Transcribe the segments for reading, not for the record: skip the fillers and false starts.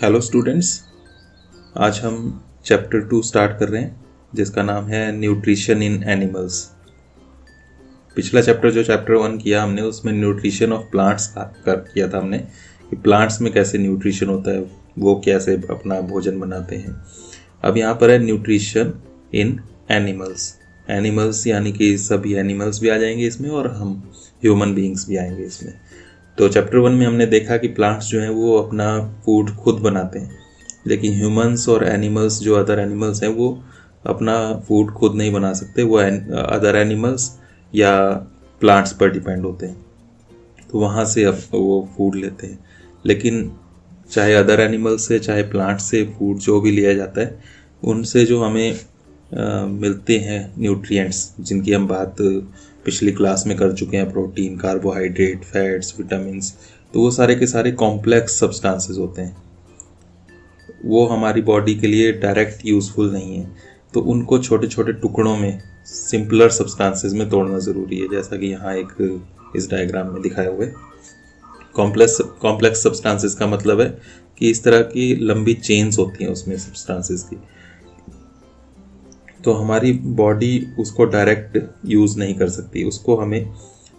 Hello students, आज हम chapter 2 start कर रहे हैं जिसका नाम है न्यूट्रिशन इन एनिमल्स। पिछला चैप्टर जो चैप्टर 1 किया हमने उसमें न्यूट्रिशन ऑफ प्लांट्स किया था हमने कि प्लांट्स में कैसे न्यूट्रिशन होता है, वो कैसे अपना भोजन बनाते हैं। अब यहाँ पर है न्यूट्रिशन इन एनिमल्स। एनिमल्स यानी कि सभी एनिमल्स भी आ जाएंगे इसमें और हम ह्यूमन बीइंग्स भी आएंगे इसमें। तो चैप्टर 1 में हमने देखा कि प्लांट्स जो हैं वो अपना फूड खुद बनाते हैं, लेकिन ह्यूमंस और एनिमल्स जो अदर एनिमल्स हैं वो अपना फूड खुद नहीं बना सकते, वो अदर एनिमल्स या प्लांट्स पर डिपेंड होते हैं। तो वहाँ से अब वो फूड लेते हैं। लेकिन चाहे अदर एनिमल्स से चाहे प्लांट्स से फूड जो भी लिया जाता है, उनसे जो हमें मिलते हैं न्यूट्रिएंट्स, जिनकी हम बात पिछली क्लास में कर चुके हैं, प्रोटीन, कार्बोहाइड्रेट, फैट्स, विटामिन्स, तो वो सारे के सारे कॉम्प्लेक्स सब्सटेंसेस होते हैं। वो हमारी बॉडी के लिए डायरेक्ट यूज़फुल नहीं है, तो उनको छोटे छोटे टुकड़ों में, सिंपलर सब्सटेंसेस में तोड़ना ज़रूरी है, जैसा कि यहाँ एक इस डायग्राम में दिखाया हुआ है। कॉम्प्लेक्स सब्सटेंसेस का मतलब है कि इस तरह की लंबी चेन्स होती हैं उसमें सब्सटेंसेस की, तो हमारी बॉडी उसको डायरेक्ट यूज़ नहीं कर सकती। उसको हमें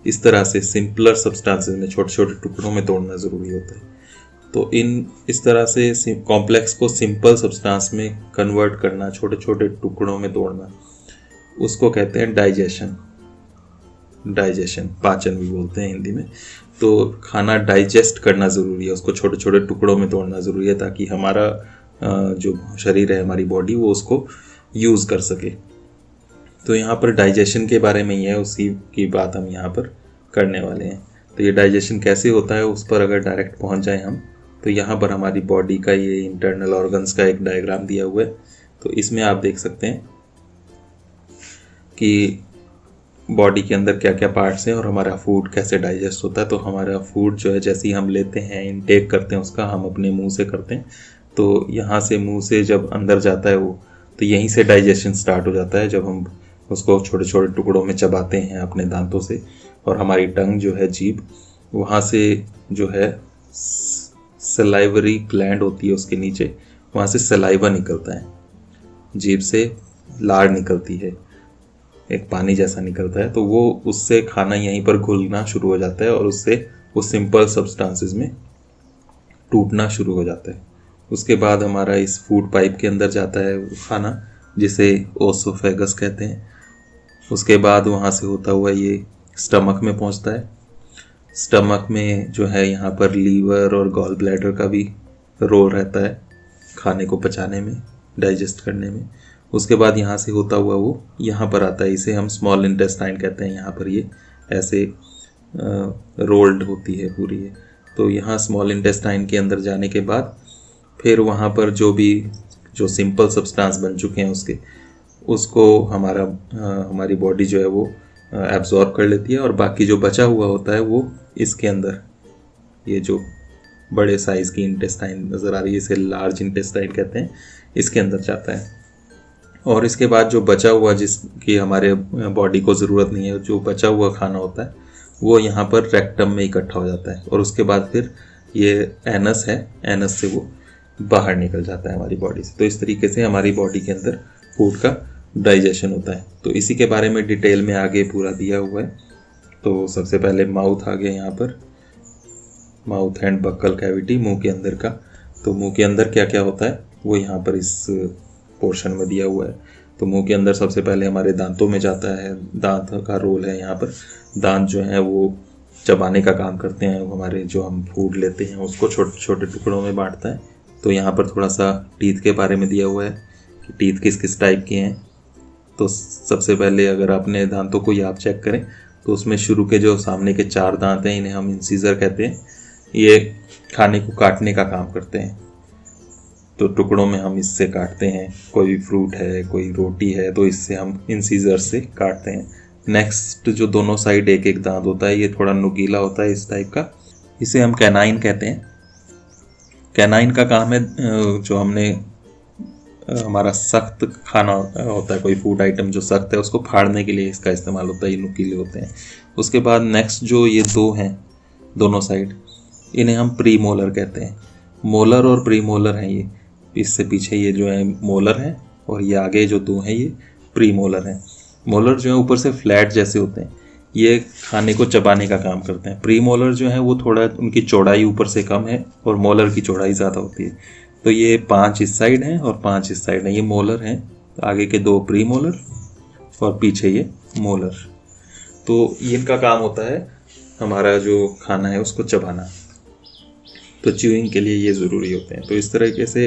इस तरह से सिंपलर सब्सटेंसेस में, छोटे छोटे टुकड़ों में तोड़ना ज़रूरी होता है। तो इस तरह से कॉम्प्लेक्स को सिंपल सब्सटेंस में कन्वर्ट करना, छोटे छोटे टुकड़ों में तोड़ना, उसको कहते हैं डाइजेशन। पाचन भी बोलते हैं हिंदी में। तो खाना डाइजेस्ट करना ज़रूरी है, उसको छोटे छोटे टुकड़ों में तोड़ना ज़रूरी है, ताकि हमारा जो शरीर है, हमारी बॉडी, वो उसको यूज़ कर सके। तो यहाँ पर डाइजेशन के बारे में ही है, उसी की बात हम यहाँ पर करने वाले हैं। तो ये डाइजेशन कैसे होता है उस पर अगर डायरेक्ट पहुँच जाए हम, तो यहाँ पर हमारी बॉडी का ये इंटरनल ऑर्गन्स का एक डायग्राम दिया हुआ है। तो इसमें आप देख सकते हैं कि बॉडी के अंदर क्या क्या पार्ट्स हैं और हमारा फूड कैसे डाइजेस्ट होता है। तो हमारा फूड जो है, जैसे ही हम लेते हैं, इनटेक करते हैं उसका, हम अपने मुंह से करते हैं। तो यहाँ से मुंह से जब अंदर जाता है वो, तो यहीं से डाइजेशन स्टार्ट हो जाता है, जब हम उसको छोटे छोटे टुकड़ों में चबाते हैं अपने दांतों से। और हमारी टंग जो है, जीभ, वहाँ से जो है सलाइवरी ग्लैंड होती है उसके नीचे, वहाँ से सलाइवा निकलता है, जीभ से लार निकलती है, एक पानी जैसा निकलता है। तो वो उससे खाना यहीं पर घुलना शुरू हो जाता है और उससे वो सिंपल सब्सटेंसेस में टूटना शुरू हो जाता है। उसके बाद हमारा इस फूड पाइप के अंदर जाता है खाना, जिसे ओसोफेगस कहते हैं। उसके बाद वहाँ से होता हुआ ये स्टमक में पहुँचता है। स्टमक में जो है, यहाँ पर लीवर और गॉल ब्लैडर का भी रोल रहता है खाने को पचाने में, डाइजेस्ट करने में। उसके बाद यहाँ से होता हुआ वो यहाँ पर आता है, इसे हम स्मॉल इंटेस्टाइन कहते हैं। यहाँ पर ये ऐसे रोल्ड होती है पूरी है। तो यहाँ स्मॉल इंटेस्टाइन के अंदर जाने के बाद फिर वहाँ पर जो सिंपल सब्सटेंस बन चुके हैं उसको हमारी बॉडी जो है वो एब्जॉर्ब कर लेती है, और बाकी जो बचा हुआ होता है वो इसके अंदर, ये जो बड़े साइज़ की इंटेस्टाइन नज़र आ रही है, इसे लार्ज इंटेस्टाइन कहते हैं, इसके अंदर जाता है। और इसके बाद जो बचा हुआ, जिसकी हमारे बॉडी को ज़रूरत नहीं है, जो बचा हुआ खाना होता है, वो यहाँ पर रेक्टम में इकट्ठा हो जाता है। और उसके बाद फिर ये एनस है, एनस से वो बाहर निकल जाता है हमारी बॉडी से। तो इस तरीके से हमारी बॉडी के अंदर फूड का डाइजेशन होता है। तो इसी के बारे में डिटेल में आगे पूरा दिया हुआ है। तो सबसे पहले माउथ आ गया यहाँ पर, माउथ एंड बक्कल कैविटी, मुंह के अंदर का। तो मुंह के अंदर क्या क्या होता है वो यहाँ पर इस पोर्शन में दिया हुआ है। तो मुंह के अंदर सबसे पहले हमारे दांतों में जाता है। दांत का रोल है यहाँ पर। दांत जो है वो चबाने का काम करते हैं, हमारे जो हम फूड लेते हैं उसको छोटे छोटे टुकड़ों में बांटता है। तो यहाँ पर थोड़ा सा टीथ के बारे में दिया हुआ है कि टीथ किस किस टाइप के हैं। तो सबसे पहले अगर अपने दांतों को आप चेक करें, तो उसमें शुरू के जो सामने के 4 दांत हैं, इन्हें हम इंसीजर कहते हैं। ये खाने को काटने का काम करते हैं। तो टुकड़ों में हम इससे काटते हैं, कोई भी फ्रूट है, कोई रोटी है, तो इससे हम इंसीजर से काटते हैं। नेक्स्ट जो दोनों साइड एक एक दांत होता है, ये थोड़ा नुकीला होता है इस टाइप का, इसे हम कैनाइन कहते हैं। कैनाइन का काम है, जो हमने हमारा सख्त खाना होता है, कोई फूड आइटम जो सख्त है, उसको फाड़ने के लिए इसका इस्तेमाल होता है, ये नुकीले होते हैं। उसके बाद नेक्स्ट जो ये 2 हैं दोनों साइड, इन्हें हम प्री मोलर कहते हैं। मोलर और प्री मोलर हैं ये, इससे पीछे ये जो है मोलर है और ये आगे जो दो हैं ये प्री मोलर हैं। मोलर जो है ऊपर से फ्लैट जैसे होते हैं, ये खाने को चबाने का काम करते हैं। प्री मोलर जो है वो थोड़ा उनकी चौड़ाई ऊपर से कम है और मोलर की चौड़ाई ज़्यादा होती है। तो ये 5 इस साइड हैं और 5 इस साइड हैं, ये मोलर हैं। आगे के 2 प्री मोलर और पीछे ये मोलर। तो इनका काम होता है हमारा जो खाना है उसको चबाना। तो च्यूइंग के लिए ये ज़रूरी होते हैं। तो इस तरीके से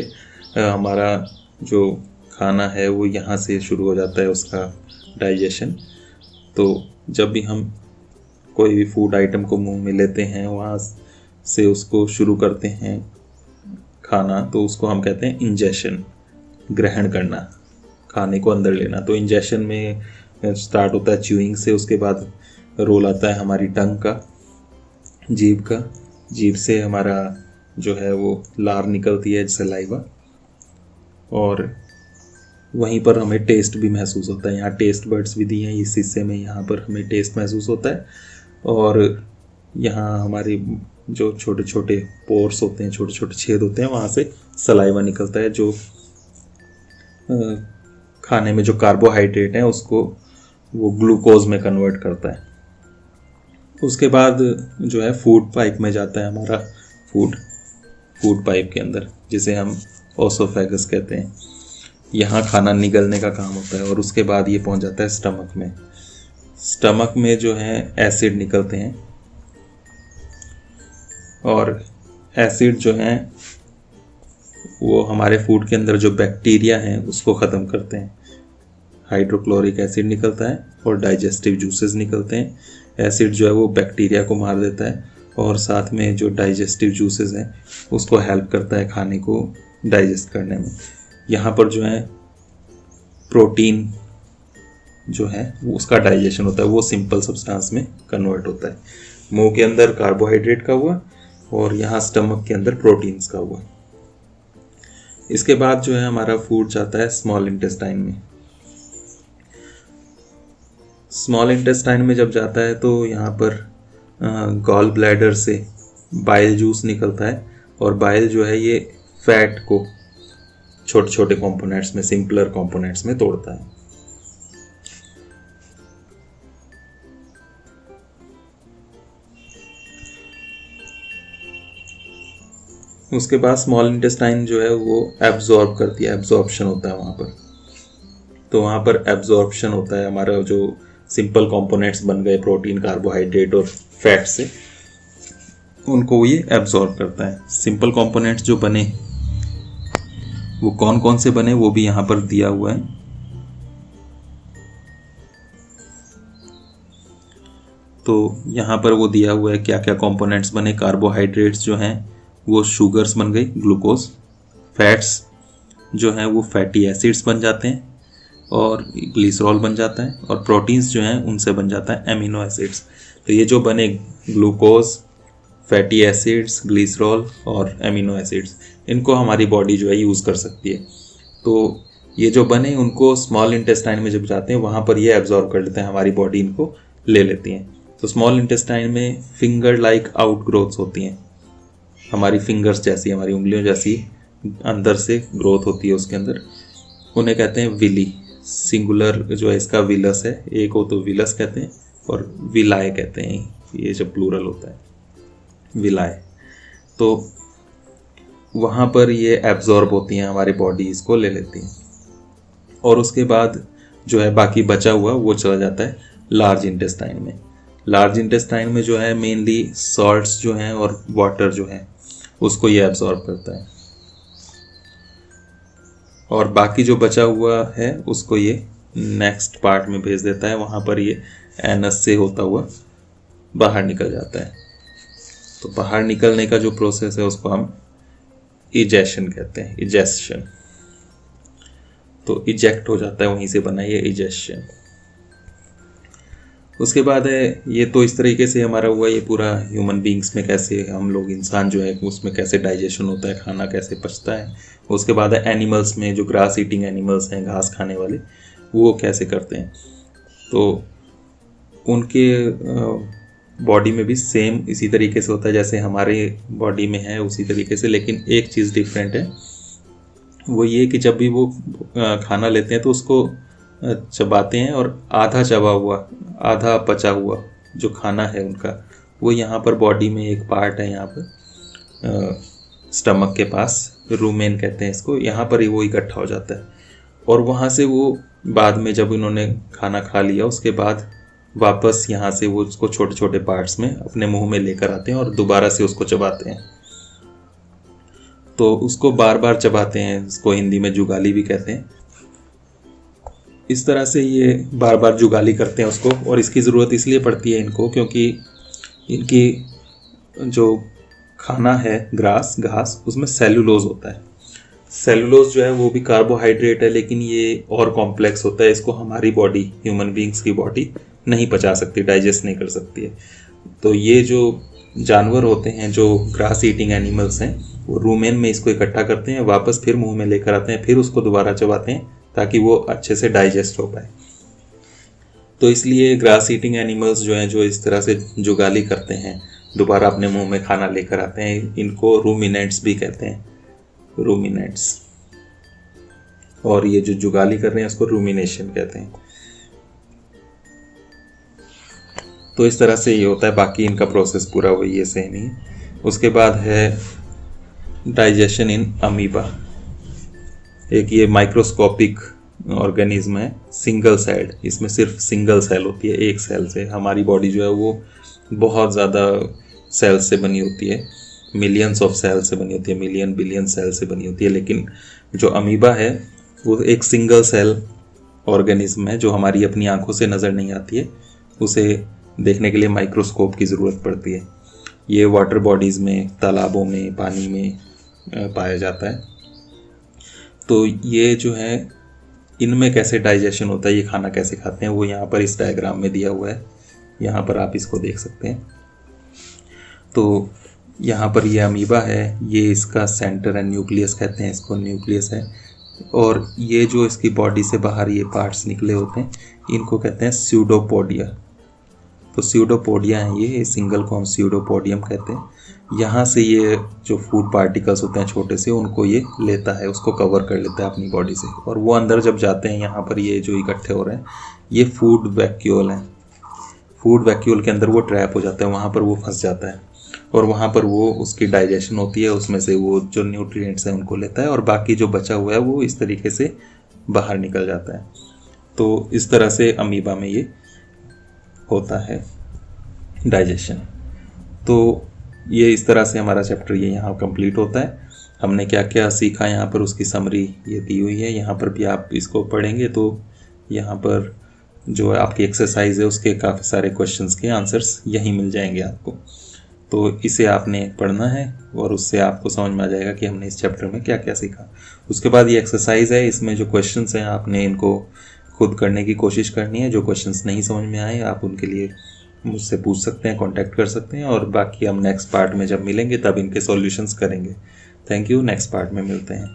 हमारा जो खाना है वो यहाँ से शुरू हो जाता है उसका डाइजेशन। तो जब भी हम कोई भी फूड आइटम को मुंह में लेते हैं वहाँ से उसको शुरू करते हैं खाना, तो उसको हम कहते हैं इंजेशन, ग्रहण करना, खाने को अंदर लेना। तो इंजेशन में स्टार्ट होता है च्यूइंग से, उसके बाद रोल आता है हमारी टंग का, जीभ का। जीभ से हमारा जो है वो लार निकलती है, सलाइवा, और वहीं पर हमें टेस्ट भी महसूस होता है। यहाँ टेस्ट बर्ड्स भी दिए हैं इस हिस्से में, यहाँ पर हमें टेस्ट महसूस होता है। और यहाँ हमारे जो छोटे छोटे पोर्स होते हैं, छोटे छोटे छेद होते हैं, वहाँ से सलाइवा निकलता है जो खाने में जो कार्बोहाइड्रेट है उसको वो ग्लूकोज में कन्वर्ट करता है। उसके बाद जो है फूड पाइप में जाता है हमारा फूड पाइप के अंदर, जिसे हम ओसोफेगस कहते हैं। यहाँ खाना निगलने का काम होता है और उसके बाद ये पहुँच जाता है स्टमक में। स्टमक में जो है एसिड निकलते हैं और एसिड जो है वो हमारे फूड के अंदर जो बैक्टीरिया हैं उसको ख़त्म करते हैं। हाइड्रोक्लोरिक एसिड निकलता है और डाइजेस्टिव जूसेस निकलते हैं। एसिड जो है वो बैक्टीरिया को मार देता है और साथ में जो डाइजेस्टिव जूसेस हैं उसको हेल्प करता है खाने को डाइजेस्ट करने में। यहाँ पर जो है प्रोटीन जो है वो उसका डाइजेशन होता है, वो सिंपल सब्सटेंस में कन्वर्ट होता है। मुंह के अंदर कार्बोहाइड्रेट का हुआ और यहाँ स्टमक के अंदर प्रोटीन्स का हुआ। इसके बाद जो है हमारा फूड जाता है स्मॉल इंटेस्टाइन में। स्मॉल इंटेस्टाइन में जब जाता है तो यहाँ पर गॉल ब्लैडर से बाइल जूस निकलता है और बाइल जो है ये फैट को छोटे छोटे कंपोनेंट्स में, सिंपलर कंपोनेंट्स में तोड़ता है। उसके बाद स्मॉल इंटेस्टाइन जो है वो एब्जॉर्ब करती है, एब्जॉर्प्शन होता है वहाँ पर। तो वहाँ पर एब्जॉर्प्शन होता है, हमारा जो सिंपल कंपोनेंट्स बन गए प्रोटीन, कार्बोहाइड्रेट और फैट से, उनको ये एब्जॉर्ब करता है। सिंपल कंपोनेंट्स जो बने वो कौन कौन से बने वो भी यहाँ पर दिया हुआ है। तो यहाँ पर वो दिया हुआ है क्या क्या कंपोनेंट्स बने। कार्बोहाइड्रेट्स जो हैं वो शुगर्स बन गई, ग्लूकोज। फैट्स जो हैं वो फैटी एसिड्स बन जाते हैं और ग्लिसरॉल बन जाता है। और प्रोटीन्स जो हैं उनसे बन जाता है एमिनो एसिड्स। तो ये जो बने ग्लूकोज, फैटी एसिड्स, ग्लिसरॉल और एमिनो एसिड्स, इनको हमारी बॉडी जो है यूज़ कर सकती है। तो ये जो बने उनको स्मॉल इंटेस्टाइन में जब जाते हैं वहाँ पर ये एब्जॉर्ब कर लेते हैं, हमारी बॉडी इनको ले लेती हैं। तो स्मॉल इंटेस्टाइन में फिंगर लाइक आउटग्रोथ्स होती हैं, हमारी फिंगर्स जैसी, हमारी उंगलियों जैसी अंदर से ग्रोथ होती है उसके अंदर। उन्हें कहते हैं विली। सिंगुलर जो है इसका विलस है, एक हो तो विलस कहते हैं और विलाय कहते हैं, ये जब प्लूरल होता है विलाय। तो वहाँ पर ये एब्जॉर्ब होती हैं, हमारी बॉडी इसको ले लेती हैं। और उसके बाद जो है बाकी बचा हुआ वो चला जाता है लार्ज इंटेस्टाइन में। लार्ज इंटेस्टाइन में जो है मेनली सॉल्ट्स जो हैं और वाटर जो है उसको ये एब्जॉर्ब करता है और बाकी जो बचा हुआ है उसको ये नेक्स्ट पार्ट में भेज देता है। वहाँ पर ये एनस से होता हुआ बाहर निकल जाता है। तो बाहर निकलने का जो प्रोसेस है उसको हम इजेशन कहते हैं, इजेशन। तो इजेक्ट हो जाता है, वहीं से बना ये इजेशन। उसके बाद है ये तो इस तरीके से हमारा हुआ ये पूरा ह्यूमन बींग्स में कैसे हम लोग इंसान जो है उसमें कैसे डाइजेशन होता है, खाना कैसे पचता है। उसके बाद है एनिमल्स में, जो ग्रास ईटिंग एनिमल्स हैं, घास खाने वाले, वो कैसे करते हैं। तो उनके बॉडी में भी सेम इसी तरीके से होता है जैसे हमारे बॉडी में है उसी तरीके से, लेकिन एक चीज़ डिफरेंट है, वो ये कि जब भी वो खाना लेते हैं तो उसको चबाते हैं और आधा चबा हुआ आधा पचा हुआ जो खाना है उनका, वो यहाँ पर बॉडी में एक पार्ट है, यहाँ पर स्टमक के पास रूमेन कहते हैं इसको, यहाँ पर ही वो इकट्ठा हो जाता है और वहाँ से वो बाद में जब इन्होंने खाना खा लिया उसके बाद वापस यहाँ से वो उसको छोटे छोटे पार्ट्स में अपने मुंह में लेकर आते हैं और दोबारा से उसको चबाते हैं। तो उसको बार बार चबाते हैं, इसको हिंदी में जुगाली भी कहते हैं। इस तरह से ये बार बार जुगाली करते हैं उसको, और इसकी ज़रूरत इसलिए पड़ती है इनको क्योंकि इनकी जो खाना है घास उसमें सेलुलोज होता है। सेलुलोज जो है वो भी कार्बोहाइड्रेट है, लेकिन ये और कॉम्प्लेक्स होता है, इसको हमारी बॉडी, ह्यूमन बींग्स की बॉडी नहीं पचा सकती, डाइजेस्ट नहीं कर सकती है। तो ये जो जानवर होते हैं जो ग्रास ईटिंग एनिमल्स हैं, वो रूमेन में इसको इकट्ठा करते हैं, वापस फिर मुंह में लेकर आते हैं, फिर उसको दोबारा चबाते हैं ताकि वो अच्छे से डाइजेस्ट हो पाए। तो इसलिए ग्रास ईटिंग एनिमल्स जो हैं जो इस तरह से जुगाली करते हैं, दोबारा अपने मुंह में खाना लेकर आते हैं, इनको रूमिनेंट्स भी कहते हैं, रूमिनेंट्स। और ये जो जुगाली कर रहे हैं उसको रूमिनेशन कहते हैं। तो इस तरह से ये होता है, बाकी इनका प्रोसेस पूरा वही है, सेम ही। उसके बाद है डाइजेशन इन अमीबा। एक ये माइक्रोस्कोपिक ऑर्गेनिज्म है, सिंगल सेल्ड, इसमें सिर्फ सिंगल सेल होती है, एक सेल से। हमारी बॉडी जो है वो बहुत ज़्यादा सेल से बनी होती है, मिलियंस ऑफ सेल से बनी होती है, मिलियन बिलियन सेल से बनी होती है, लेकिन जो अमीबा है वो एक सिंगल सेल ऑर्गेनिज्म है जो हमारी अपनी आंखों से नज़र नहीं आती है, उसे देखने के लिए माइक्रोस्कोप की ज़रूरत पड़ती है। ये वाटर बॉडीज़ में, तालाबों में, पानी में पाया जाता है। तो ये जो है इनमें कैसे डाइजेशन होता है, ये खाना कैसे खाते हैं, वो यहाँ पर इस डायग्राम में दिया हुआ है, यहाँ पर आप इसको देख सकते हैं। तो यहाँ पर ये अमीबा है, ये इसका सेंटर है, न्यूक्लियस कहते हैं इसको, न्यूक्लियस है। और ये जो इसकी बॉडी से बाहर ये पार्ट्स निकले होते हैं, इनको कहते हैं स्यूडोपोडिया। तो स्यूडोपोडिया हैं ये सिंगल को हम स्यूडोपोडियम कहते हैं। यहाँ से ये जो फूड पार्टिकल्स होते हैं छोटे से, उनको ये लेता है, उसको कवर कर लेता है अपनी बॉडी से, और वो अंदर जब जाते हैं यहाँ पर ये जो इकट्ठे हो रहे हैं, ये फूड वैक्यूल हैं। फूड वैक्यूल के अंदर वो ट्रैप हो जाता है, वहाँ पर वो फंस जाता है और वहाँ पर वो उसकी डाइजेशन होती है, उसमें से वो जो न्यूट्रिएंट्स हैं उनको लेता है और बाकी जो बचा हुआ है वो इस तरीके से बाहर निकल जाता है। तो इस तरह से अमीबा में ये होता है डाइजेशन। तो ये इस तरह से हमारा चैप्टर ये यहाँ कंप्लीट होता है। हमने क्या क्या सीखा यहाँ पर उसकी समरी ये दी हुई है, यहाँ पर भी आप इसको पढ़ेंगे तो यहाँ पर जो आपकी एक्सरसाइज है उसके काफ़ी सारे क्वेश्चंस के आंसर्स यहीं मिल जाएंगे आपको। तो इसे आपने पढ़ना है और उससे आपको समझ में आ जाएगा कि हमने इस चैप्टर में क्या क्या सीखा। उसके बाद ये एक्सरसाइज है, इसमें जो क्वेश्चंस हैं आपने इनको खुद करने की कोशिश करनी है। जो क्वेश्चंस नहीं समझ में आए आप उनके लिए मुझसे पूछ सकते हैं, कांटेक्ट कर सकते हैं, और बाकी हम नेक्स्ट पार्ट में जब मिलेंगे तब इनके सॉल्यूशंस करेंगे। थैंक यू, नेक्स्ट पार्ट में मिलते हैं।